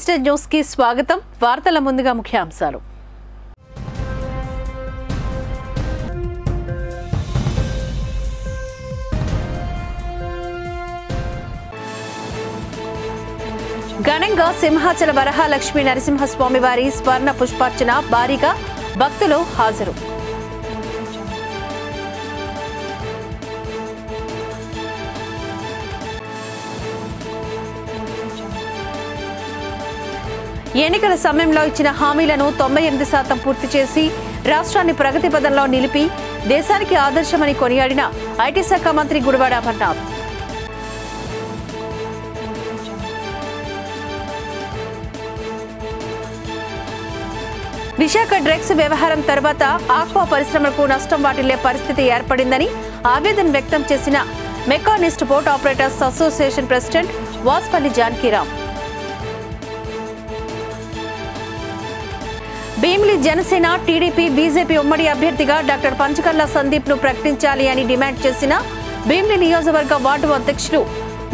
Minister news కి స్వాగతం. వార్తల ముందుగా ముఖ్యాంశాలు. ఘనంగా సింహాచల వరహాలక్ష్మీ నరసింహస్వామి వారి స్వర్ణ పుష్పార్చన భారీగా భక్తులు హాజరు. ఎన్నికల సమయంలో ఇచ్చిన హామీలను 98% పూర్తి చేసి రాష్ట్రాన్ని ప్రగతి పథంలో నిలిపి దేశానికి ఆదర్శమని కొనియాడిన ఐటీ శాఖ మంత్రి గుడివాడ అమర్నాథ్. విశాఖ డ్రగ్స్ వ్యవహారం తర్వాత ఆక్వా పరిశ్రమలకు నష్టం వాటిల్లే పరిస్థితి ఏర్పడిందని ఆవేదన వ్యక్తం చేసిన mechanised port operators association president Vaspalli Janakiram. Bheemili Janasena, TDP, BJP ఉమ్మడి అభ్యర్థిగా డాక్టర్ పంచకర్ల సందీప్ ను ప్రకటించాలి అని డిమాండ్ చేసిన భీమిలి నియోజకవర్గ వార్డు అధ్యక్షులు,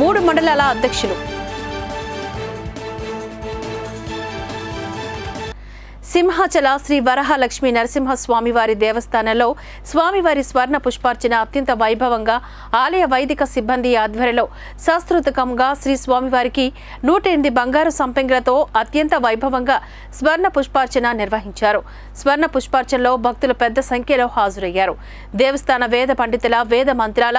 3 మండలాల అధ్యక్షులు. సింహాచల శ్రీ వరహాలక్ష్మీ నరసింహస్వామి వారి దేవస్థానంలో స్వామివారి స్వర్ణ పుష్పార్చన అత్యంత వైభవంగా ఆలయ వైదిక సిబ్బంది ఆధ్వర్యంలో శాస్త్రోత్తకంగా శ్రీ స్వామివారికి 108 బంగారు సంపెంగలతో అత్యంత వైభవంగా స్వర్ణ పుష్పార్చన నిర్వహించారు. స్వర్ణ పుష్పార్చనలో భక్తులు పెద్ద సంఖ్యలో హాజరయ్యారు. దేవస్థాన వేద పండితుల వేద మంత్రాల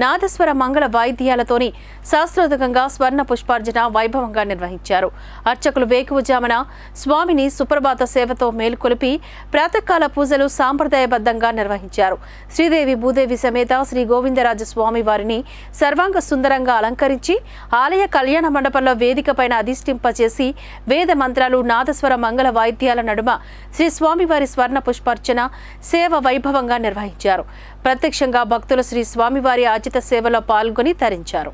నాదస్వర మంగళ వాయిద్యాలతోని శాస్త్రోత్తకంగా స్వర్ణ పుష్పార్చన వైభవంగా నిర్వహించారు. అర్చకులు వేకువజామున స్వామిని సుప్రభాత సేవతో మేలుకొలిపి ప్రాతకాల పూజలు సాంప్రదాయబద్ధంగా నిర్వహించారు. శ్రీదేవి భూదేవి సమేత శ్రీ గోవిందరాజ స్వామి వారిని సర్వాంగ సుందరంగా అలంకరించి ఆలయ కళ్యాణ మండపంలో వేదికపైన అధిష్ఠింపచేసి వేద మంత్రాలు నాదస్వర మంగళ వాయిద్యాల నడుమ శ్రీ స్వామివారి స్వర్ణ పుష్పార్చన సేవ వైభవంగా నిర్వహించారు. ప్రత్యక్షంగా భక్తులు శ్రీ స్వామివారి ఆచిత సేవలో పాల్గొని తరించారు.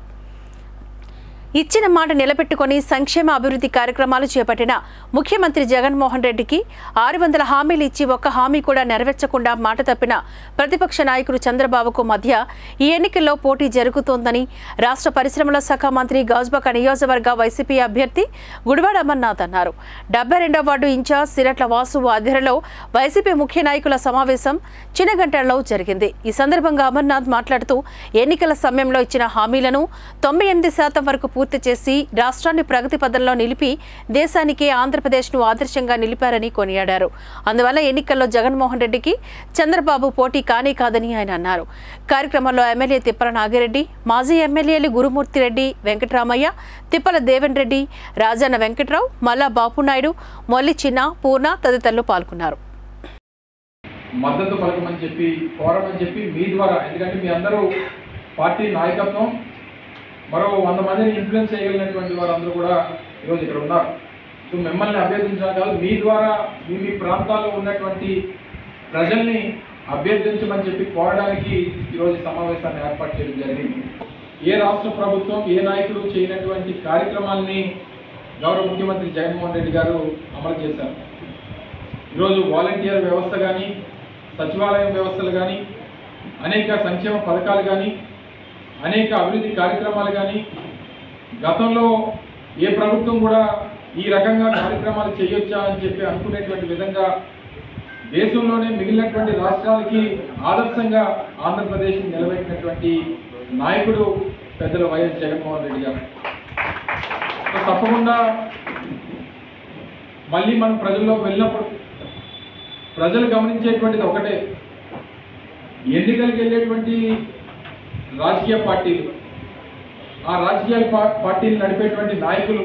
ఇచ్చిన మాట నిలబెట్టుకుని సంక్షేమ అభివృద్ధి కార్యక్రమాలు చేపట్టిన ముఖ్యమంత్రి జగన్మోహన్ రెడ్డికి 600 హామీలు ఇచ్చి ఒక్క హామీ కూడా నెరవేర్చకుండా మాట తప్పిన ప్రతిపక్ష నాయకుడు చంద్రబాబుకు మధ్య ఈ ఎన్నికల్లో పోటీ జరుగుతోందని రాష్ట్ర పరిశ్రమల శాఖ మంత్రి గాజువాక నియోజకవర్గ వైసీపీ అభ్యర్థి గుడివాడ అమర్నాథ్ అన్నారు. 72వ వార్డు ఇన్ఛార్జ్ సిరట్ల వాసు ఆధ్వర్యంలో వైసీపీ ముఖ్య నాయకుల సమావేశం చిన్నగంటల్లో జరిగింది. ఈ సందర్భంగా అమర్నాథ్ మాట్లాడుతూ ఎన్నికల సమయంలో ఇచ్చిన హామీలను 98% వరకు పూర్తి చేసి రాష్ట్రాన్ని ప్రగతి పథంలో నిలిపి దేశానికి ఆంధ్రప్రదేశ్ను ఆదర్శంగా నిలిపారని కొనియాడారు. అందువల్ల ఎన్నికల్లో జగన్మోహన్ రెడ్డికి చంద్రబాబు పోటీ కానే కాదని ఆయన అన్నారు. కార్యక్రమంలో ఎమ్మెల్యే తిప్పల నాగిరెడ్డి, మాజీ ఎమ్మెల్యేలు గురుమూర్తిరెడ్డి, వెంకటరామయ్య, తిప్పల దేవన్ రెడ్డి, రాజన్న వెంకట్రావు, మల్లా బాపునాయుడు, మొల్లి చిన్న, పూర్ణ తదితరులు పాల్గొన్నారు. మద్దతు పలకమని చెప్పి కోరమని చెప్పి మీ ద్వారా, ఎందుకంటే మీ అందరూ పార్టీ నాయకత్వం మరో 100 మందిని ఇన్ఫ్లుయెన్స్ చేయగలిగినటువంటి వారందరూ కూడా ఈరోజు ఇక్కడ ఉన్నారు. సో మిమ్మల్ని అభ్యర్థించడం కాదు, మీ ద్వారా మీ ప్రాంతాల్లో ఉన్నటువంటి ప్రజల్ని అభ్యర్థించమని చెప్పి కోరడానికి ఈరోజు సమావేశాన్ని ఏర్పాటు చేయడం జరిగింది. ఏ రాష్ట్ర ప్రభుత్వం, ఏ నాయకుడు చేయనటువంటి కార్యక్రమాలని గౌరవ ముఖ్యమంత్రి జగన్మోహన్ రెడ్డి గారు అమలు చేశారు. ఈరోజు వాలంటీర్ వ్యవస్థ కానీ, సచివాలయం వ్యవస్థలు కానీ, అనేక సంక్షేమ పథకాలు కానీ, అనేక అభివృద్ధి కార్యక్రమాలు కానీ గతంలో ఏ ప్రభుత్వం కూడా ఈ రకంగా కార్యక్రమాలు చేయొచ్చా అని చెప్పి అనుకునేటువంటి విధంగా దేశంలోనే మిగిలినటువంటి రాష్ట్రాలకి ఆదర్శంగా ఆంధ్రప్రదేశ్ నిలబెట్టినటువంటి నాయకుడు పెద్దల వైఎస్ జగన్మోహన్ రెడ్డి గారు. తప్పకుండా మళ్ళీ మనం ప్రజల్లో వెళ్ళినప్పుడు ప్రజలు గమనించేటువంటిది ఒకటే, ఎన్నికలకు వెళ్ళేటువంటి రాజకీయ పార్టీలు, ఆ రాజకీయ పార్టీలు నడిపేటువంటి నాయకులు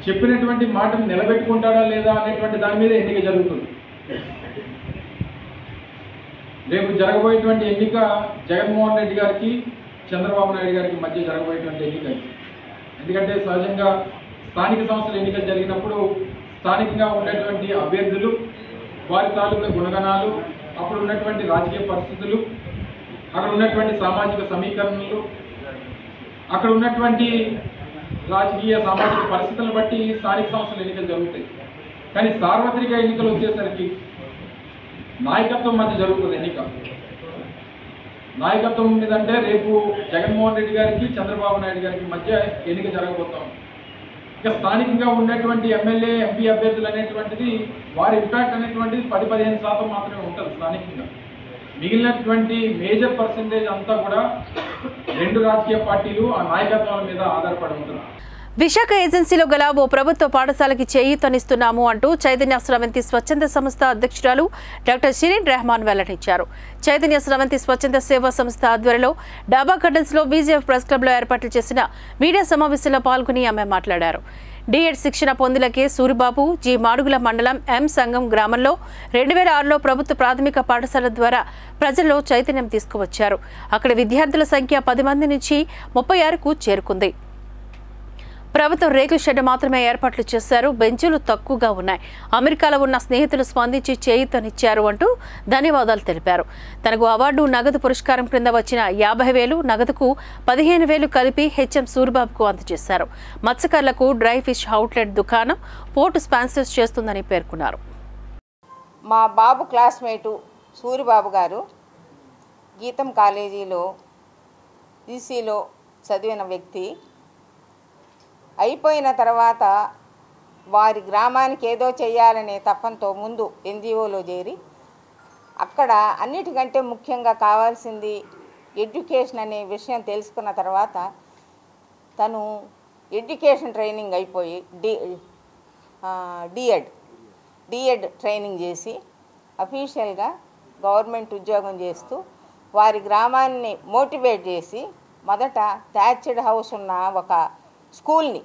చెప్పినటువంటి మాటను నిలబెట్టుకుంటాడా లేదా అనేటువంటి దాని మీద ఎన్నిక జరుగుతుంది. రేపు జరగబోయేటువంటి ఎన్నిక జగన్మోహన్ రెడ్డి గారికి, చంద్రబాబు నాయుడు గారికి మధ్య జరగబోయేటువంటి ఎన్నిక. ఎందుకంటే సహజంగా స్థానిక సంస్థల ఎన్నికలు జరిగినప్పుడు స్థానికంగా ఉన్నటువంటి అభ్యర్థులు, వారి తాలూకా గుణగణాలు, అప్పుడు ఉన్నటువంటి రాజకీయ పరిస్థితులు, అక్కడ ఉన్నటువంటి సామాజిక సమీకరణలు, అక్కడ ఉన్నటువంటి రాజకీయ సామాజిక పరిస్థితులను బట్టి స్థానిక సంస్థల ఎన్నికలు జరుగుతాయి. కానీ సార్వత్రిక ఎన్నికలు వచ్చేసరికి నాయకత్వం మధ్య జరుగుతుంది ఎన్నిక. నాయకత్వం ఉన్నదంటే రేపు జగన్మోహన్ రెడ్డి గారికి, చంద్రబాబు నాయుడు గారికి మధ్య ఎన్నిక జరగబోతాం. స్థానికంగా ఉన్నటువంటి ఎమ్మెల్యే ఎంపీ అభ్యర్థులు అనేటువంటిది వారి ఇంపాక్ట్ అనేటువంటిది 10-15% మాత్రమే ఉంటుంది స్థానికంగా. మిగిలినటువంటి మేజర్ పర్సెంటేజ్ అంతా కూడా రెండు రాజకీయ పార్టీలు ఆ నాయకత్వాల మీద ఆధారపడి ఉంటుంది. విశాఖ ఏజెన్సీలో గల ఓ ప్రభుత్వ పాఠశాలకి చేయూతనిస్తున్నాము అంటూ చైతన్య స్రవంతి స్వచ్ఛంద సంస్థ అధ్యక్షురాలు డాక్టర్ షిరీన్ రెహమాన్ వెల్లడించారు. చైతన్య స్రవంతి స్వచ్ఛంద సేవా సంస్థ ఆధ్వర్యంలో డాబా గార్డెన్స్ లో బీజేఎఫ్ ప్రెస్ క్లబ్ లో ఏర్పాటు చేసిన మీడియా సమావేశంలో పాల్గొని ఆమె మాట్లాడారు. డిఎడ్ శిక్షణ పొందిలకే సూరిబాబు జి మాడుగుల మండలం ఎం సంగం గ్రామంలో 2006లో ప్రభుత్వ ప్రాథమిక పాఠశాల ద్వారా ప్రజల్లో చైతన్యం తీసుకువచ్చారు. అక్కడ విద్యార్థుల సంఖ్య 10 మంది నుంచి 36కు చేరుకుంది. ప్రభుత్వం రేకుల షెడ్ మాత్రమే ఏర్పాట్లు చేశారు. బెంచులు తక్కువగా ఉన్నాయి. అమెరికాలో ఉన్న స్నేహితులు స్పందించి చేయూతనిచ్చారు అంటూ ధన్యవాదాలు తెలిపారు. తనకు అవార్డు నగదు పురస్కారం క్రింద వచ్చిన 50,000 నగదుకు 15,000 కలిపి హెచ్ఎం సూరిబాబుకు అందజేశారు. మత్స్యకారులకు డ్రై ఫిష్ అవుట్లెట్ దుకాణం పోర్టు స్పాన్సర్స్ చేస్తుందని పేర్కొన్నారు. మా బాబు క్లాస్మేటు సూరిబాబు గారు గీతం కాలేజీలో ఈసీలో చదివిన వ్యక్తి. అయిపోయిన తర్వాత వారి గ్రామానికి ఏదో చేయాలనే తపంతో ముందు ఎన్జిఓలో చేరి అక్కడ అన్నిటికంటే ముఖ్యంగా కావాల్సింది ఎడ్యుకేషన్ అనే విషయం తెలుసుకున్న తర్వాత తను ఎడ్యుకేషన్ ట్రైనింగ్ అయిపోయి డిఎడ్ ట్రైనింగ్ చేసి అఫీషియల్గా గవర్నమెంట్ ఉద్యోగం చేస్తూ వారి గ్రామాన్ని మోటివేట్ చేసి మొదట థ్యాచ్డ్ హౌస్ ఉన్న ఒక స్కూల్ని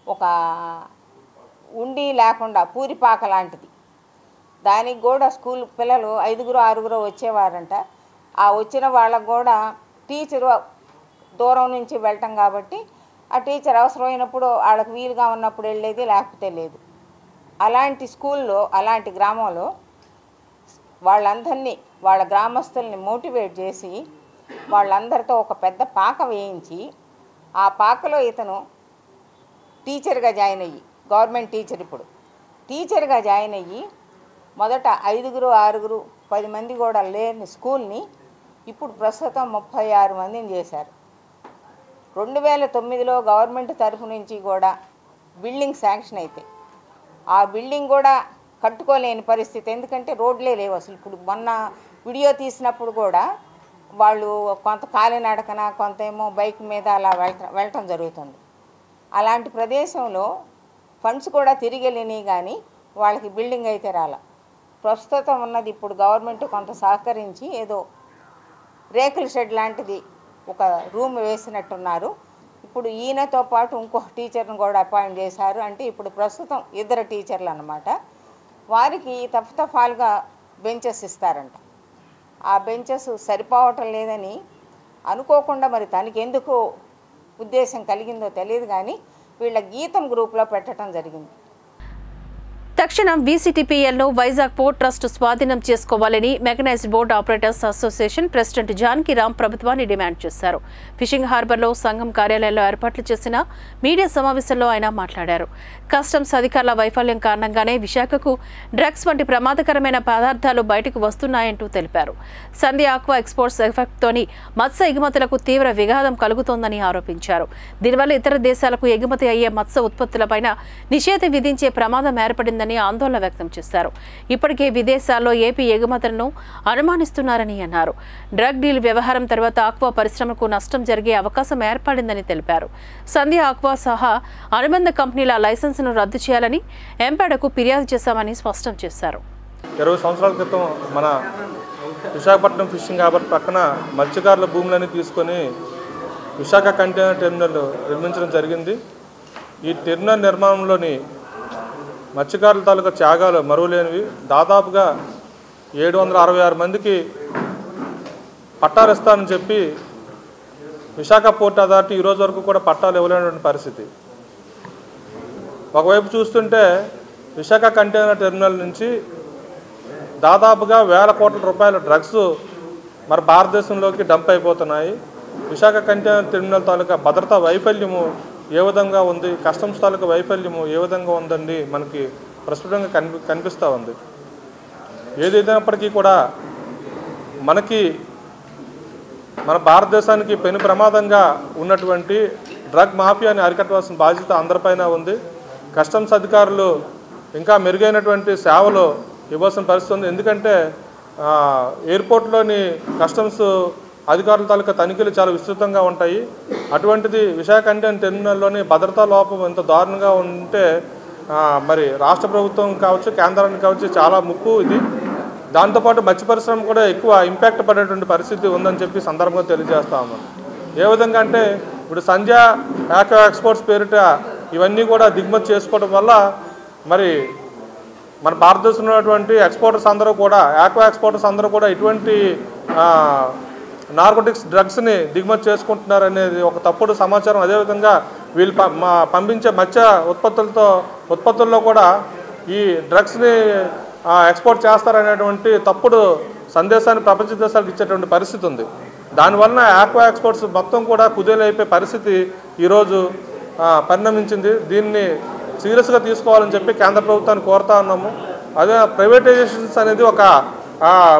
ఒక ఉండి లేకుండా పూరిపాక లాంటిది దానికి కూడా స్కూల్ పిల్లలు 5-6 వచ్చేవారంట. ఆ వచ్చిన వాళ్ళకు కూడా టీచరు దూరం నుంచి వెళ్ళటం కాబట్టి ఆ టీచర్ అవసరమైనప్పుడు వాళ్ళకి వీలుగా ఉన్నప్పుడు వెళ్ళేది, లేకపోతే లేదు. అలాంటి స్కూల్లో అలాంటి గ్రామంలో వాళ్ళందరినీ వాళ్ళ గ్రామస్తుల్ని మోటివేట్ చేసి వాళ్ళందరితో ఒక పెద్ద పాక వేయించి ఆ పాకలో ఇతను టీచర్గా జాయిన్ అయ్యి గవర్నమెంట్ టీచర్ ఇప్పుడు టీచర్గా జాయిన్ అయ్యి మొదట 5-6 10 మంది కూడా లేని స్కూల్ని ఇప్పుడు ప్రస్తుతం 36 మందిని చేశారు. 2009లో గవర్నమెంట్ తరఫు నుంచి కూడా బిల్డింగ్ శాంక్షన్ అయితే ఆ బిల్డింగ్ కూడా కట్టుకోలేని పరిస్థితి. ఎందుకంటే రోడ్లే లేవు అసలు. ఇప్పుడు మొన్న వీడియో తీసినప్పుడు కూడా వాళ్ళు కొంత కాలినడకన కొంత ఏమో బైక్ మీద అలా వెళ్ళటం జరుగుతుంది. అలాంటి ప్రదేశంలో ఫండ్స్ కూడా తిరిగి వెళ్ళినాయి కానీ వాళ్ళకి బిల్డింగ్ అయితే రాల. ప్రస్తుతం ఉన్నది ఇప్పుడు గవర్నమెంట్ కొంత సహకరించి ఏదో రేకుల షెడ్ లాంటిది ఒక రూమ్ వేసినట్టున్నారు. ఇప్పుడు ఈయనతో పాటు ఇంకొక టీచర్ని కూడా అపాయింట్ చేశారు. అంటే ఇప్పుడు ప్రస్తుతం 2 టీచర్లు అన్నమాట. వారికి తఫతఫాలుగా బెంచెస్ ఇస్తారంట. ఆ బెంచెస్ సరిపోవటం లేదని అనుకోకుండా మరి తనకి ఎందుకు ఉద్దేశం కలిగిందో తెలియదు కానీ వీళ్ళ గీతం గ్రూప్లో పెట్టడం జరిగింది. తక్షణం వీసీటీపీఎల్ను వైజాగ్ పోర్ట్ ట్రస్ట్ స్వాధీనం చేసుకోవాలని mechanised boat operators association president Janakiram ప్రభుత్వాన్ని డిమాండ్ చేశారు. ఫిషింగ్ హార్బర్లో సంఘం కార్యాలయంలో ఏర్పాట్లు చేసిన మీడియా సమావేశంలో ఆయన మాట్లాడారు. కస్టమ్స్ అధికారుల వైఫల్యం కారణంగానే విశాఖకు డ్రగ్స్ వంటి ప్రమాదకరమైన పదార్థాలు బయటకు వస్తున్నాయంటూ తెలిపారు. సంధ్య ఆక్వా ఎక్స్పోర్ట్స్ ఎఫెక్ట్తోని మత్స్య ఎగుమతులకు తీవ్ర విఘాతం కలుగుతోందని ఆరోపించారు. దీనివల్ల ఇతర దేశాలకు ఎగుమతి అయ్యే మత్స్య ఉత్పత్తులపైన నిషేధం విధించే ప్రమాదం ఏర్పడిందని ఆందోళన వ్యక్తం చేశారు. ఇప్పటికే విదేశాల్లో ఏపీ ఎగుమతులను అనుమానిస్తున్నారని అన్నారు. డ్రగ్ డీల్ వ్యవహారం తర్వాత ఆక్వా పరిశ్రమకు నష్టం జరిగే అవకాశం ఏర్పడిందని తెలిపారు. సంధ్య ఆక్వా సహా అనుబంధ కంపెనీల లైసెన్సును రద్దు చేయాలని ఎంపాడకు ఫిర్యాదు చేశామని స్పష్టం చేశారు. 20 సంవత్సరాల క్రితం మన విశాఖపట్నం ఫిషింగ్ హార్బర్ పక్కన మత్స్యకారుల భూములని తీసుకొని విశాఖ కంటైనర్ టెర్మినల్ నిర్మించడం జరిగింది. ఈ టెర్మినల్ నిర్మాణంలోని మత్స్యకారుల తాలూకా త్యాగాలు మరువలేనివి. దాదాపుగా 766 మందికి పట్టాలు ఇస్తానని చెప్పి విశాఖ పోర్ట్ అథారిటీ ఈరోజు వరకు కూడా పట్టాలు ఇవ్వలేనటువంటి పరిస్థితి. ఒకవైపు చూస్తుంటే విశాఖ కంటైనర్ టెర్మినల్ నుంచి దాదాపుగా 1000 కోట్ల రూపాయల డ్రగ్స్ మరి భారతదేశంలోకి డంప్ అయిపోతున్నాయి. విశాఖ కంటైనర్ టెర్మినల్ తాలూకా భద్రతా వైఫల్యము ఏ విధంగా ఉంది, కస్టమ్స్ తాలూకా వైఫల్యము ఏ విధంగా ఉందండి మనకి ప్రస్ఫుటంగా కనిపిస్తూ ఉంది. ఏదైనప్పటికీ కూడా మన భారతదేశానికి పెను ప్రమాదంగా ఉన్నటువంటి డ్రగ్ మాఫియాని అరికట్టవలసిన బాధ్యత అందరిపైన ఉంది. కస్టమ్స్ అధికారులు ఇంకా మెరుగైనటువంటి సేవలు ఇవ్వాల్సిన పరిస్థితి ఉంది. ఎందుకంటే ఎయిర్పోర్ట్లోని కస్టమ్స్ అధికారుల తాలూకా తనిఖీలు చాలా విస్తృతంగా ఉంటాయి. అటువంటిది విశాఖ కంటైనర్ టెర్మినల్లోని భద్రతా లోపం ఎంత దారుణంగా ఉంటే మరి రాష్ట్ర ప్రభుత్వం కావచ్చు, కేంద్రానికి కావచ్చు చాలా ముప్పు ఇది. దాంతోపాటు మత్స్య పరిశ్రమ కూడా ఎక్కువ ఇంపాక్ట్ పడేటువంటి పరిస్థితి ఉందని చెప్పి సందర్భంగా తెలియజేస్తాము. ఏ విధంగా అంటే ఇప్పుడు సంధ్య ఆక్వా ఎక్స్పోర్ట్స్ పేరిట ఇవన్నీ కూడా దిగుమతి చేసుకోవడం వల్ల మరి మన భారతదేశంలో ఉన్నటువంటి ఎక్స్పోర్టర్స్ అందరూ కూడా ఆక్వా ఎక్స్పోర్టర్స్ అందరూ కూడా ఇటువంటి నార్కోటిక్స్ డ్రగ్స్ని దిగుమతి చేసుకుంటున్నారు అనేది ఒక తప్పుడు సమాచారం. అదేవిధంగా వీళ్ళు పంపించే మత్స్య ఉత్పత్తుల్లో కూడా ఈ డ్రగ్స్ని ఎక్స్పోర్ట్ చేస్తారనేటువంటి తప్పుడు సందేశాన్ని ప్రపంచ దేశాలకు ఇచ్చేటువంటి పరిస్థితి ఉంది. దానివలన ఆక్వా ఎక్స్పోర్ట్స్ మొత్తం కూడా కుదేలైపోయే పరిస్థితి ఈరోజు పరిణమించింది. దీన్ని సీరియస్గా తీసుకోవాలని చెప్పి కేంద్ర ప్రభుత్వాన్ని కోరుతా ఉన్నాము. అదే ప్రైవేటైజేషన్స్ అనేది ఒక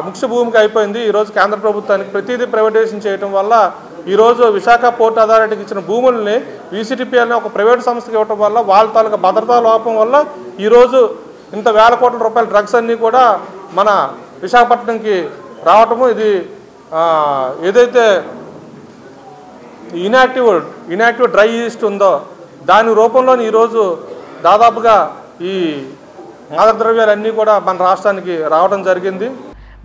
ముఖ్య భూమికి అయిపోయింది. ఈరోజు కేంద్ర ప్రభుత్వానికి ప్రతిదీ ప్రైవేటైజేషన్ చేయడం వల్ల ఈరోజు విశాఖ పోర్ట్ అథారిటీకి ఇచ్చిన భూముల్ని VCTP అనే ఒక ప్రైవేట్ సంస్థకి ఇవ్వడం వల్ల వాళ్ళ తాలూకా భద్రతా లోపం వల్ల ఈరోజు ఇంత వేల కోట్ల రూపాయల డ్రగ్స్ అన్నీ కూడా మన విశాఖపట్నంకి రావటము. ఇది ఏదైతే ఇనాక్టివ్ డ్రై ఈస్ట్ ఉందో దాని రూపంలో ఈరోజు దాదాపుగా ఈ మాదక ద్రవ్యాలన్నీ కూడా మన రాష్ట్రానికి రావడం జరిగింది.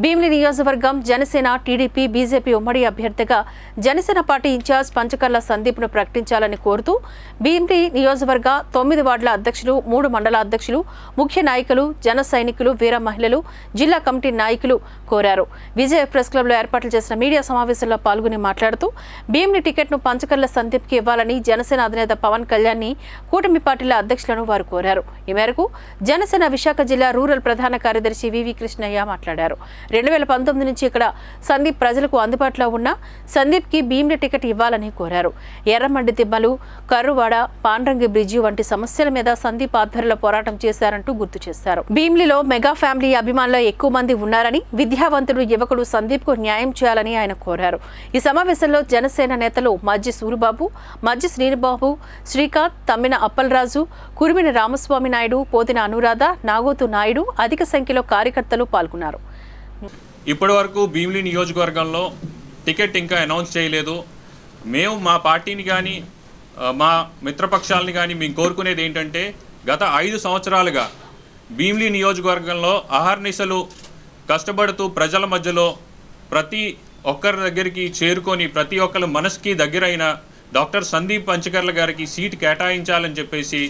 భీమిలి నియోజకవర్గం జనసేన, టీడీపీ, బీజేపీ ఉమ్మడి అభ్యర్థిగా జనసేన పార్టీ ఇన్ఛార్జ్ పంచకర్ల సందీప్ను ప్రకటించాలని కోరుతూ భీమిలి నియోజకవర్గ 9 వార్డుల అధ్యక్షులు, 3 మండల అధ్యక్షులు, ముఖ్య నాయకులు, జన సైనికులు, వీర మహిళలు, జిల్లా కమిటీ నాయకులు కోరారు. విజయ ప్రెస్ క్లబ్లో ఏర్పాట్లు చేసిన మీడియా సమావేశంలో పాల్గొని మాట్లాడుతూ భీమిలి టికెట్ను పంచకర్ల సందీప్కి ఇవ్వాలని జనసేన అధినేత పవన్ కళ్యాణ్ని, కూటమి పార్టీల అధ్యక్షులను వారు కోరారు. ఈ మేరకు జనసేన విశాఖ జిల్లా రూరల్ ప్రధాన కార్యదర్శి వివి కృష్ణయ్య మాట్లాడారు. 2019 నుంచి ఇక్కడ సందీప్ ప్రజలకు అందుబాటులో ఉన్న సందీప్కి భీమిలి టికెట్ ఇవ్వాలని కోరారు. ఎర్రమండి తిమ్మలు, కర్రువాడ, పాండ్రంగి బ్రిడ్జి వంటి సమస్యల మీద సందీప్ ఆధ్వర్యంలో పోరాటం చేశారంటూ గుర్తు చేశారు. భీమిలిలో మెగా ఫ్యామిలీ అభిమానులు ఎక్కువ మంది ఉన్నారని, విద్యావంతుడు యువకుడు సందీప్కు న్యాయం చేయాలని ఆయన కోరారు. ఈ సమావేశంలో జనసేన నేతలు మజ్జి సూరిబాబు, మజ్జి శ్రీనిబాబు, శ్రీకాంత్, తమ్మిన అప్పలరాజు, కురిమిని రామస్వామి నాయుడు, పోతిన అనురాధ, నాగోతు నాయుడు అధిక సంఖ్యలో కార్యకర్తలు పాల్గొన్నారు. ఇప్పటి వరకు భీమిలి నియోజకవర్గంలో టికెట్ ఇంకా అనౌన్స్ చేయలేదు. మేము మా పార్టీని కానీ మా మిత్రపక్షాలని కానీ మేము కోరుకునేది ఏంటంటే గత 5 సంవత్సరాలుగా భీమిలి నియోజకవర్గంలో అహర్నిశలు కష్టపడుతూ ప్రజల మధ్యలో ప్రతి ఒక్కరి దగ్గరికి చేరుకొని ప్రతి ఒక్కరి మనసుకి దగ్గరైన డాక్టర్ సందీప్ పంచకర్ల గారికి సీట్ కేటాయించాలని చెప్పేసి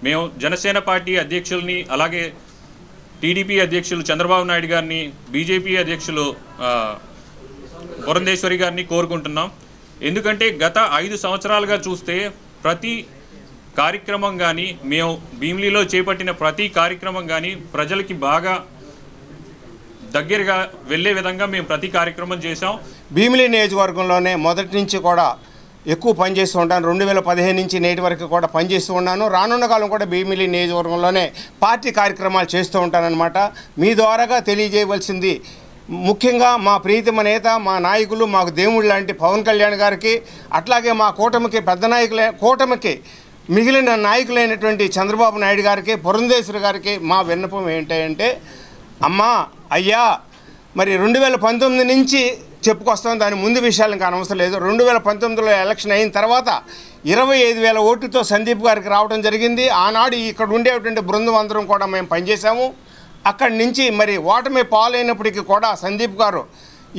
మేము జనసేన పార్టీ అధ్యక్షుల్ని, అలాగే టీడీపీ అధ్యక్షులు చంద్రబాబు నాయుడు గారిని, బీజేపీ అధ్యక్షులు పురంధేశ్వరి గారిని కోరుకుంటున్నాం. ఎందుకంటే గత 5 సంవత్సరాలుగా చూస్తే ప్రతి కార్యక్రమం కానీ, మేము భీమిలిలో చేపట్టిన ప్రతి కార్యక్రమం కానీ ప్రజలకి బాగా దగ్గరగా వెళ్ళే విధంగా మేము ప్రతి కార్యక్రమం చేసాం. భీమిలి నియోజకవర్గంలోనే మొదటి నుంచి కూడా ఎక్కువ పనిచేస్తూ ఉంటాను. 2015 నుంచి నేటి వరకు కూడా పనిచేస్తూ ఉన్నాను. రానున్న కాలం కూడా భీమిలి నియోజకవర్గంలోనే పార్టీ కార్యక్రమాలు చేస్తూ ఉంటానన్నమాట. మీ ద్వారాగా తెలియజేయవలసింది ముఖ్యంగా మా ప్రీతమ నేత, మా నాయకులు, మాకు దేవుడు లాంటి పవన్ కళ్యాణ్ గారికి, అట్లాగే మా కూటమికి పెద్ద కూటమికి మిగిలిన నాయకులైనటువంటి చంద్రబాబు నాయుడు గారికి, పురంధేశ్వరి గారికి మా విన్నపం ఏంటంటే, అమ్మా అయ్యా మరి 2019 నుంచి చెప్పుకొస్తాం, దాని ముందు విషయాలు ఇంకా అనవసరం లేదు. 2019లో ఎలక్షన్ అయిన తర్వాత 25,000 ఓట్లతో సందీప్ గారికి రావడం జరిగింది. ఆనాడు ఇక్కడ ఉండేటువంటి బృందం అందరం కూడా మేము పనిచేసాము. అక్కడి నుంచి మరి ఓటమి పాలైనప్పటికీ కూడా సందీప్ గారు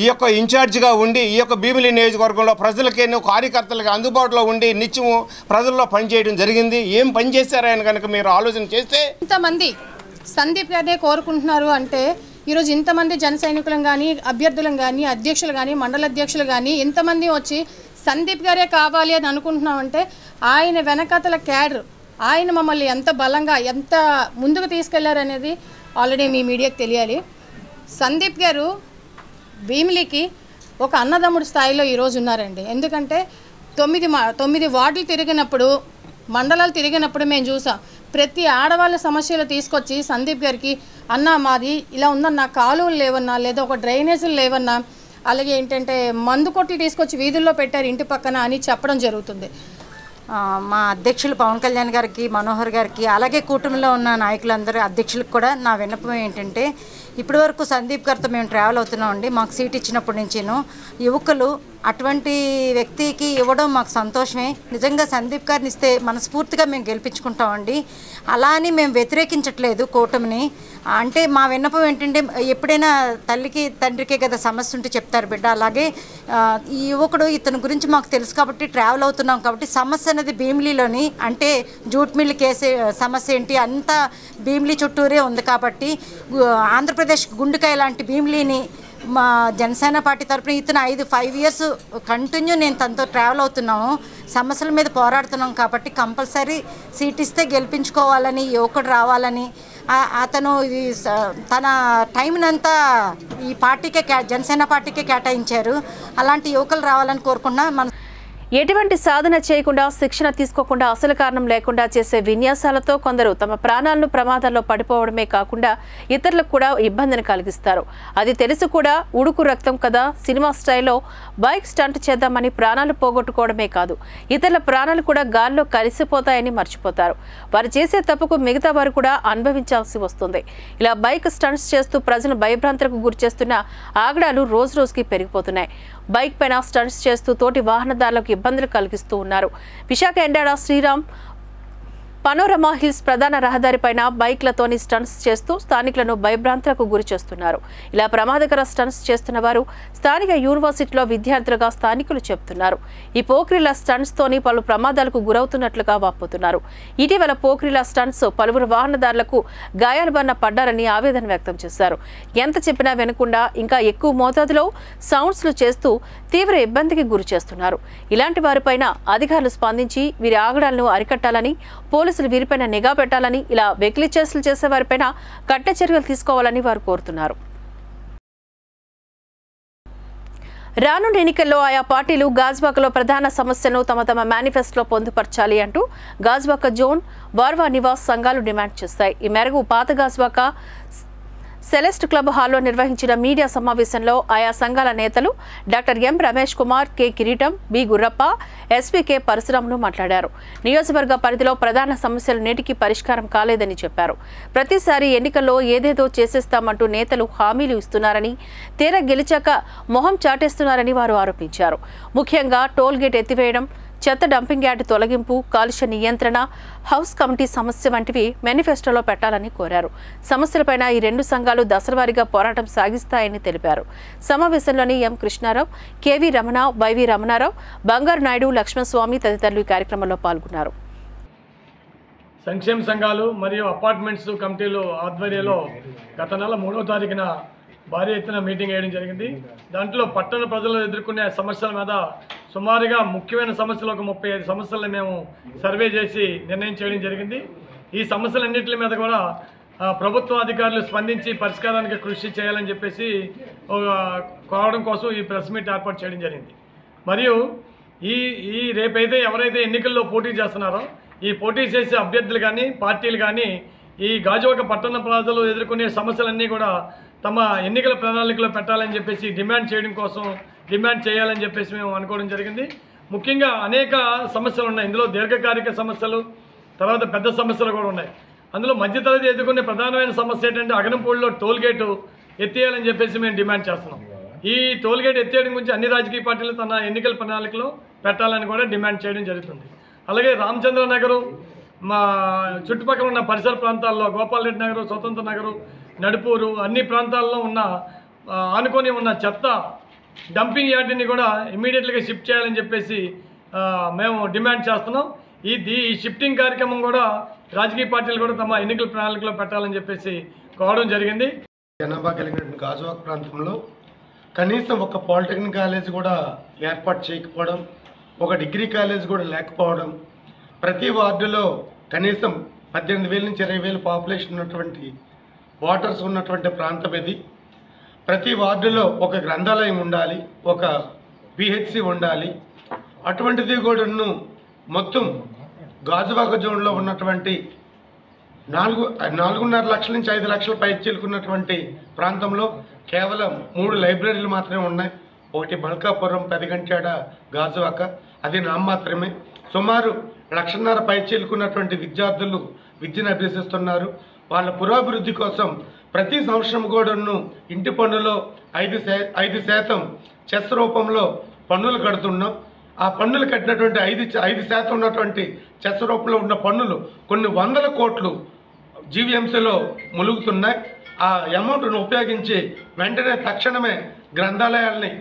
ఈ యొక్క ఇన్ఛార్జిగా ఉండి ఈ యొక్క భీమిలి నియోజకవర్గంలో ప్రజలకేనో కార్యకర్తలకు అందుబాటులో ఉండి నిత్యము ప్రజల్లో పనిచేయడం జరిగింది. ఏం పని చేశారని కనుక మీరు ఆలోచన చేస్తే, ఇంతమంది సందీప్ గారినే కోరుకుంటున్నారు అంటే ఈరోజు ఇంతమంది జన సైనికులం కానీ, అభ్యర్థులం కానీ, అధ్యక్షులు కానీ, మండల అధ్యక్షులు కానీ ఇంతమంది వచ్చి సందీప్ గారే కావాలి అని అనుకుంటున్నామంటే ఆయన వెనకతల క్యాడర్, ఆయన మమ్మల్ని ఎంత బలంగా ఎంత ముందుకు తీసుకెళ్లారనేది ఆల్రెడీ మీ మీడియాకి తెలియాలి. సందీప్ గారు భీమిలికి ఒక అన్నదమ్ముడు స్థాయిలో ఈరోజు ఉన్నారండి. ఎందుకంటే 9 వార్డులు తిరిగినప్పుడు, మండలాలు తిరిగినప్పుడు మేము చూసాం. ప్రతి ఆడవాళ్ళ సమస్యలు తీసుకొచ్చి సందీప్ గారికి, అన్న మాది ఇలా ఉందన్న, కాలువలు లేవన్నా, లేదా ఒక డ్రైనేజీలు లేవన్నా, అలాగే ఏంటంటే మందు కొట్లు తీసుకొచ్చి వీధుల్లో పెట్టారు ఇంటి పక్కన అని చెప్పడం జరుగుతుంది. మా అధ్యక్షులు పవన్ కళ్యాణ్ గారికి, మనోహర్ గారికి, అలాగే కూటమిలో ఉన్న నాయకులందరూ అధ్యక్షులకు కూడా నా విన్నపం ఏంటంటే, ఇప్పటి వరకు సందీప్ గారితో మేము ట్రావెల్ అవుతున్నామండి. మాకు సీట్ ఇచ్చినప్పటి నుంచిను యువకులు అటువంటి వ్యక్తికి ఇవ్వడం మాకు సంతోషమే. నిజంగా సందీప్ గారిని ఇస్తే మనస్ఫూర్తిగా మేము గెలిపించుకుంటామండి. అలా అని మేము వ్యతిరేకించట్లేదు కూటమిని. అంటే మా విన్నపం ఏంటంటే, ఎప్పుడైనా తల్లికి తండ్రికే కదా సమస్య ఉంటే చెప్తారు బిడ్డ, అలాగే ఈ యువకుడు ఇతని గురించి మాకు తెలుసు కాబట్టి ట్రావెల్ అవుతున్నాం కాబట్టి సమస్య అనేది భీమిలీలోని, అంటే జూట్ మిల్ కేసు సమస్య ఏంటి అంతా భీమిలీ చుట్టూరే ఉంది కాబట్టి ఆంధ్రప్రదేశ్ గుండెకాయ లాంటి భీమిలీని మా జనసేన పార్టీ తరఫున ఇతను 5 years కంటిన్యూ నేను తనతో ట్రావెల్ అవుతున్నాము, సమస్యల మీద పోరాడుతున్నాం కాబట్టి కంపల్సరీ సీట్ ఇస్తే గెలిపించుకోవాలని, యువకుడు రావాలని, అతను తన టైంనంతా ఈ పార్టీకే జనసేన పార్టీకే కేటాయించారు. అలాంటి యువకులు రావాలని కోరుకున్నా. ఎటువంటి సాధన చేయకుండా, శిక్షణ తీసుకోకుండా, అసలు కారణం లేకుండా చేసే విన్యాసాలతో కొందరు తమ ప్రాణాలను ప్రమాదంలో పడిపోవడమే కాకుండా ఇతరులకు కూడా ఇబ్బందిని కలిగిస్తారు. అది తెలిసి కూడా ఉడుకు రక్తం కదా సినిమా స్టైల్లో బైక్ స్టంట్ చేద్దామని ప్రాణాలు పోగొట్టుకోవడమే కాదు, ఇతరుల ప్రాణాలు కూడా గాల్లో కలిసిపోతాయని మర్చిపోతారు. వారు చేసే తప్పుకు మిగతా వారు కూడా అనుభవించాల్సి వస్తుంది. ఇలా బైక్ స్టంట్స్ చేస్తూ ప్రజలను భయభ్రాంతులకు గురి చేస్తున్న ఆగడాలు రోజు రోజుకి పెరిగిపోతున్నాయి. బైక్ పైన స్టంట్స్ చేస్తూ తోటి వాహనదారులకు ఇబ్బందులు కలిగిస్తూ ఉన్నారు. విశాఖ ఎండాడ శ్రీరామ్ పనోరమా హిల్స్ ప్రధాన రహదారిపైన బైక్లతోని స్టంట్స్ చేస్తూ స్థానికులను భయభ్రాంతులకు గురి చేస్తున్నారు. ఇలా ప్రమాదకర స్టంట్స్ చేస్తున్న వారు స్థానిక యూనివర్సిటీలో విద్యార్థులుగా స్థానికులు చెబుతున్నారు. ఈ పోఖ్రీల స్టంట్స్ తోని పలు ప్రమాదాలకు గురవుతున్నట్లుగా వాపోతున్నారు. ఇటీవల పోఖ్రీల స్టంట్స్ పలువురు వాహనదారులకు గాయాల బారిన పడ్డారని ఆవేదన వ్యక్తం చేశారు. ఎంత చెప్పినా వినకుండా ఇంకా ఎక్కువ మోతాదులో సౌండ్స్లు చేస్తూ తీవ్ర ఇబ్బందికి గురి చేస్తున్నారు. ఇలాంటి వారిపైన అధికారులు స్పందించి వీరి ఆగడాలను అరికట్టాలని, పోలీసులు వీరిపైన నిఘా పెట్టాలని, ఇలా వెకిలి చేష్టలు చేసే వారిపైన కఠిన చర్యలు తీసుకోవాలని వారు కోరుతున్నారు. రానున్న ఎన్నికల్లో ఆయా పార్టీలు గాజువాకలో ప్రధాన సమస్యను తమ మేనిఫెస్టోలో పొందుపరచాలి అంటూ గాజువాక జోన్, వార్వా నివాస్ సంఘాలు డిమాండ్ చేస్తాయి. ఈ మేరకు పాత గాజువాక సెలెస్ట్ క్లబ్ హాల్లో నిర్వహించిన మీడియా సమావేశంలో ఆయా సంఘాల నేతలు doctor M Ramesh Kumar, K కిరీటం, బి గుర్రప్ప, ఎస్పీకే పరశురాములు మాట్లాడారు. నియోజకవర్గ పరిధిలో ప్రధాన సమస్యలు నేటికి పరిష్కారం కాలేదని చెప్పారు. ప్రతిసారి ఎన్నికల్లో ఏదేదో చేసేస్తామంటూ నేతలు హామీలు ఇస్తున్నారని, తీరా గెలిచాక మొహం చాటేస్తున్నారని వారు ఆరోపించారు. ముఖ్యంగా టోల్ గేట్ ఎత్తివేయడం, చెత్త డంపింగ్ యార్డ్ తొలగింపు, కాలుష్య నియంత్రణ, హౌస్ కమిటీ సమస్య వంటివి మేనిఫెస్టోలో పెట్టాలని కోరారు. సమస్యలపైన ఈ రెండు సంఘాలు దశలవారీగా పోరాటం సాగిస్తాయని తెలిపారు. సమావేశంలోని ఎం కృష్ణారావు, కెవి రమణ, వైవి రమణారావు, బంగారు నాయుడు, లక్ష్మణస్వామి తదితరులు ఈ కార్యక్రమంలో పాల్గొన్నారు. సంక్షేమ సంఘాలు మరియు అపార్ట్మెంట్స్ కమిటీలు ఆధ్వర్యంలో గత నెల 3వ తారీఖున భారీ ఎత్తున మీటింగ్ వేయడం జరిగింది. దాంట్లో పట్టణ ప్రజలు ఎదుర్కొనే సమస్యల మీద సుమారుగా ముఖ్యమైన సమస్యలు ఒక 35 సమస్యలను మేము సర్వే చేసి నిర్ణయం చేయడం జరిగింది. ఈ సమస్యలన్నింటి మీద కూడా ప్రభుత్వ అధికారులు స్పందించి పరిష్కారానికి కృషి చేయాలని చెప్పేసి కోరడం కోసం ఈ ప్రెస్ మీట్ ఏర్పాటు చేయడం జరిగింది. మరియు ఈ రేపైతే ఎవరైతే ఎన్నికల్లో పోటీ చేస్తున్నారో ఈ పోటీ చేసే అభ్యర్థులు కానీ పార్టీలు కానీ ఈ గాజువాక పట్టణ ప్రజలు ఎదుర్కొనే సమస్యలన్నీ కూడా తమ ఎన్నికల ప్రణాళికలో పెట్టాలని చెప్పేసి డిమాండ్ చేయాలని చెప్పేసి మేము అనుకోవడం జరిగింది. ముఖ్యంగా అనేక సమస్యలు ఉన్నాయి. ఇందులో దీర్ఘకాలిక సమస్యలు, తర్వాత పెద్ద సమస్యలు కూడా ఉన్నాయి. అందులో మధ్యతరగతి ఎదుర్కొనే ప్రధానమైన సమస్య ఏంటంటే అగనంపూడిలో టోల్ గేటు ఎత్తేయాలని చెప్పేసి మేము డిమాండ్ చేస్తున్నాం. ఈ టోల్ గేట్ ఎత్తేయడం గురించి అన్ని రాజకీయ పార్టీలు తన ఎన్నికల ప్రణాళికలో పెట్టాలని కూడా డిమాండ్ చేయడం జరుగుతుంది. అలాగే రామచంద్ర నగరు, మా చుట్టుపక్కల ఉన్న పరిసర ప్రాంతాల్లో గోపాల్ రెడ్డి నగరు, స్వతంత్ర నగరు, నడుపూరు అన్ని ప్రాంతాల్లో ఉన్న ఆనుకొని ఉన్న చెత్త డంపింగ్ యార్డ్ని కూడా ఇమీడియట్గా షిఫ్ట్ చేయాలని చెప్పేసి మేము డిమాండ్ చేస్తున్నాం. ఈ షిఫ్టింగ్ కార్యక్రమం కూడా రాజకీయ పార్టీలు కూడా తమ ఎన్నికల ప్రణాళికలో పెట్టాలని చెప్పేసి కోరడం జరిగింది. జనాభా కలిగిన గాజువాక ప్రాంతంలో కనీసం ఒక పాలిటెక్నిక్ కాలేజ్ కూడా ఏర్పాటు చేయకపోవడం, ఒక డిగ్రీ కాలేజ్ కూడా లేకపోవడం, ప్రతి వార్డులో కనీసం 18,000 నుంచి 20,000 పాపులేషన్ ఉన్నటువంటి వాటర్స్ ఉన్నటువంటి ప్రాంతం ఇది. ప్రతి వార్డులో ఒక గ్రంథాలయం ఉండాలి, ఒక పిహెచ్సి ఉండాలి. అటువంటిది కూడా మొత్తం గాజువాక జోన్లో ఉన్నటువంటి 4.5 లక్షల నుంచి 5 లక్షల పై చేరుకున్నటువంటి ప్రాంతంలో కేవలం 3 లైబ్రరీలు మాత్రమే ఉన్నాయి. ఒకటి మల్కాపురం, పెదగంట్యాడ, గాజువాక, అది నామమాత్రమే. సుమారు 1,500,000 పైచీలుకున్నటువంటి విద్యార్థులు విద్యను అభ్యసిస్తున్నారు. వాళ్ళ పురోభివృద్ధి కోసం ప్రతి సంవత్సరం కూడాను ఇంటి పన్నులో 5% చెస్ రూపంలో పన్నులు కడుతున్నాం. ఆ పన్నులు కట్టినటువంటి 5% ఉన్నటువంటి చెస్ రూపంలో ఉన్న పన్నులు కొన్ని 100 కోట్లు జీవీఎంసీలో ములుగుతున్నాయి. ఆ అమౌంట్ను ఉపయోగించి వెంటనే తక్షణమే గ్రంథాలయాల్ని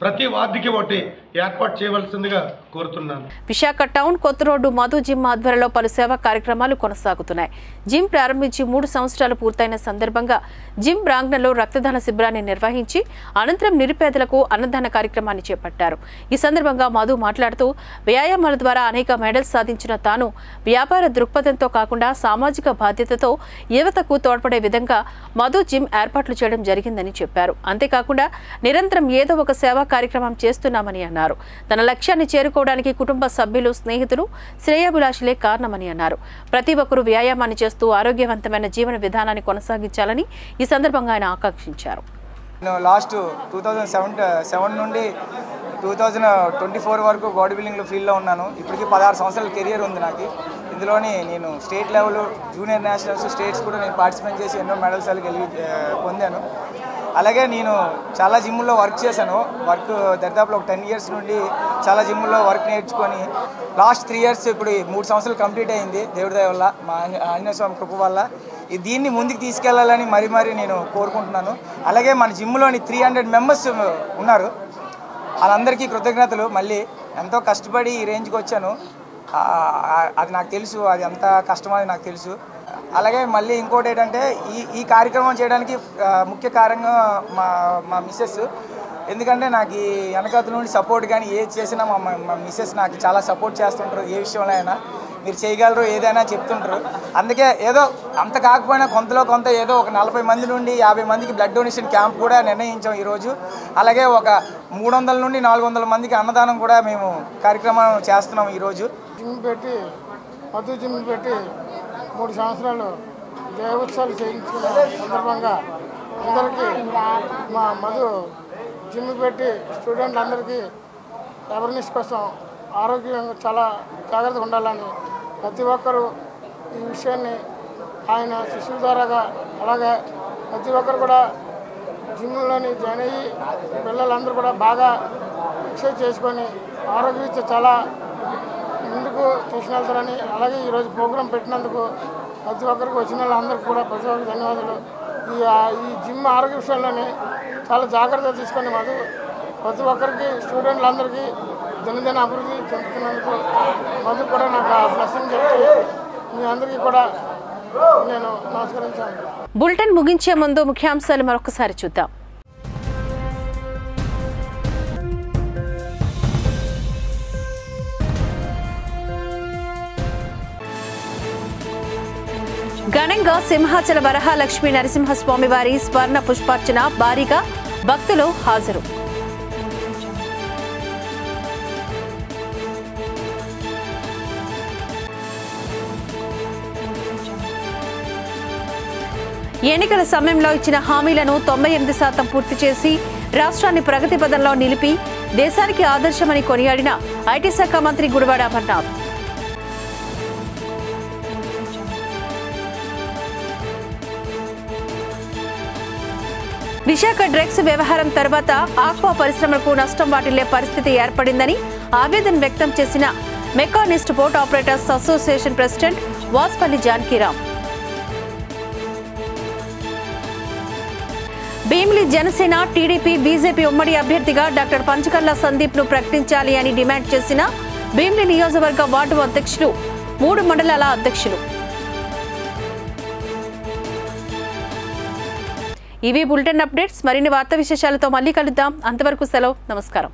ప్రతి వార్డుకి ఒకటి ఏర్పాటు చేయవలసిందిగా కోరుతున్నాను. విశాఖ టౌన్ కొత్త రోడ్డు మధు జిమ్ ఆధ్వర్యంలో పలు సేవా కార్యక్రమాలు కొనసాగుతున్నాయి. జిమ్ ప్రారంభించి 3 సంవత్సరాలు పూర్తయిన సందర్భంగా జిమ్ ప్రాంగణంలో రక్తదాన శిబిరాన్ని నిర్వహించి అనంతరం నిరుపేదలకు అన్నదాన కార్యక్రమాన్ని చేపట్టారు. ఈ సందర్భంగా మధు మాట్లాడుతూ వ్యాయామాల ద్వారా అనేక మెడల్స్ సాధించిన తాను వ్యాపార దృక్పథంతో కాకుండా సామాజిక బాధ్యతతో యువతకు తోడ్పడే విధంగా మధు జిమ్ ఏర్పాట్లు చేయడం జరిగిందని చెప్పారు. అంతేకాకుండా నిరంతరం ఏదో ఒక సేవా కార్యక్రమం చేస్తున్నామని అన్నారు. తన లక్ష్యాన్ని చేరుకోవడానికి కుటుంబ సభ్యులు, స్నేహితులు, శ్రేయోభిలాషులే కారణమని అన్నారు. ప్రతి ఒక్కరూ వ్యాయామాన్ని చేస్తూ ఆరోగ్యవంతమైన జీవన విధానాన్ని కొనసాగించాలని ఈ సందర్భంగా ఆయన ఆకాంక్షించారు. లాస్ట్ 2007 నుండి 2024 వరకు బాడీ బిల్డింగ్లో ఫీల్డ్లో ఉన్నాను. ఇప్పటికీ 16 సంవత్సరాల కెరియర్ ఉంది నాకు. ఇందులోని నేను state level, junior nationals, states కూడా నేను పార్టిసిపేట్ చేసి ఎన్నో మెడల్స్ పొందాను. అలాగే నేను చాలా జిమ్లో వర్క్ చేశాను. దరిదాపులో ఒక 10 ఇయర్స్ నుండి చాలా జిమ్లో వర్క్ నేర్చుకొని లాస్ట్ 3 ఇయర్స్ ఇప్పుడు 3 సంవత్సరాలు కంప్లీట్ అయింది దేవుడి దయ వల్ల, మా ఆంజనేయ స్వామి కృప వల్ల. దీన్ని ముందుకు తీసుకెళ్లాలని మరీ నేను కోరుకుంటున్నాను. అలాగే మన జిమ్లోని 300 మెంబర్స్ ఉన్నారు. వాళ్ళందరికీ కృతజ్ఞతలు. మళ్ళీ ఎంతో కష్టపడి ఈ రేంజ్కి వచ్చాను. అది నాకు తెలుసు, అది ఎంత కష్టమని నాకు తెలుసు. అలాగే మళ్ళీ ఇంకోటి ఏంటంటే ఈ కార్యక్రమం చేయడానికి ముఖ్య కారణంగా మా మిస్సెస్. ఎందుకంటే నాకు ఈ వెనకతుల నుండి సపోర్ట్ కానీ ఏది చేసినా మా మిస్సెస్ నాకు చాలా సపోర్ట్ చేస్తుంటారు. ఏ విషయంలో అయినా మీరు చేయగలరు ఏదైనా చెప్తుంటారు. అందుకే ఏదో అంత కాకపోయినా కొంతలో కొంత ఏదో ఒక 40 మంది నుండి 50 మందికి బ్లడ్ డొనేషన్ క్యాంప్ కూడా నిర్ణయించాం ఈరోజు. అలాగే ఒక 300 నుండి 400 మందికి అన్నదానం కూడా మేము కార్యక్రమం చేస్తున్నాం ఈరోజు. మధు జిమ్ పెట్టి 3 సంవత్సరాలు దేవోత్సవాలు చేయించుకున్న సందర్భంగా అందరికీ మా మధు జిమ్ పెట్టి స్టూడెంట్లు అందరికీ అవేర్నెస్ కోసం ఆరోగ్యంగా చాలా జాగ్రత్తగా ఉండాలని ప్రతి ఒక్కరూ ఈ విషయాన్ని ఆయన శిష్యుల ద్వారాగా అలాగే ప్రతి ఒక్కరు కూడా జిమ్లోని జాయిన్ అయ్యి పిల్లలందరూ కూడా బాగా ఎక్సర్సైజ్ చేసుకొని ఆరోగ్యరీత్యా చాలా ముందుకు తీసుకెళ్తారని, అలాగే ఈరోజు ప్రోగ్రాం పెట్టినందుకు ప్రతి ఒక్కరికి వచ్చిన వాళ్ళందరికీ కూడా ప్రతి ఒక్కరికి ధన్యవాదాలు. ఈ జిమ్ ఆరోగ్య విషయంలోని చాలా జాగ్రత్తగా తీసుకొని మాకు ప్రతి ఒక్కరికి స్టూడెంట్లందరికీ దినదిన అభివృద్ధి చెందుతున్నందుకు మధు కూడా నాకు ఆ బ్లెస్సింగ్ చెప్తూ మీ అందరికీ కూడా నేను నమస్కరించాను. బులెటిన్ ముగించే ముందు ముఖ్యాంశాలు మరొకసారి చూద్దాం. ఘనంగా సింహాచల వరహాలక్ష్మీ నరసింహస్వామి వారి స్వర్ణ పుష్పార్చన భారీగా భక్తులు హాజరు. ఎన్నికల సమయంలో ఇచ్చిన హామీలను 98% పూర్తి చేసి రాష్ట్రాన్ని ప్రగతి పథంలో నిలిపి దేశానికి ఆదర్శమని కొనియాడిన ఐటీ శాఖ మంత్రి గుడివాడ అమర్నాథ్. విశాఖ డ్రగ్స్ వ్యవహారం తర్వాత ఆక్వా పరిశ్రమలకు నష్టం వాటిల్లే పరిస్థితి ఏర్పడిందని ఆవేదన వ్యక్తం చేసిన mechanised boat operators association president Vaspalli Janakiram. Bheemili Janasena, TDP, BJP ఉమ్మడి అభ్యర్థిగా డాక్టర్ పంచకర్ల సందీప్ ను ప్రకటించాలి అని డిమాండ్ చేసిన భీమిలి నియోజకవర్గ వార్డు అధ్యక్షులు, 3 మండలాల అధ్యక్షులు. ఇవి బులెటిన్ అప్డేట్స్. మరిన్ని వార్తా విశేషాలతో మళ్ళీ కలుద్దాం. అంతవరకు సెలవు. నమస్కారం.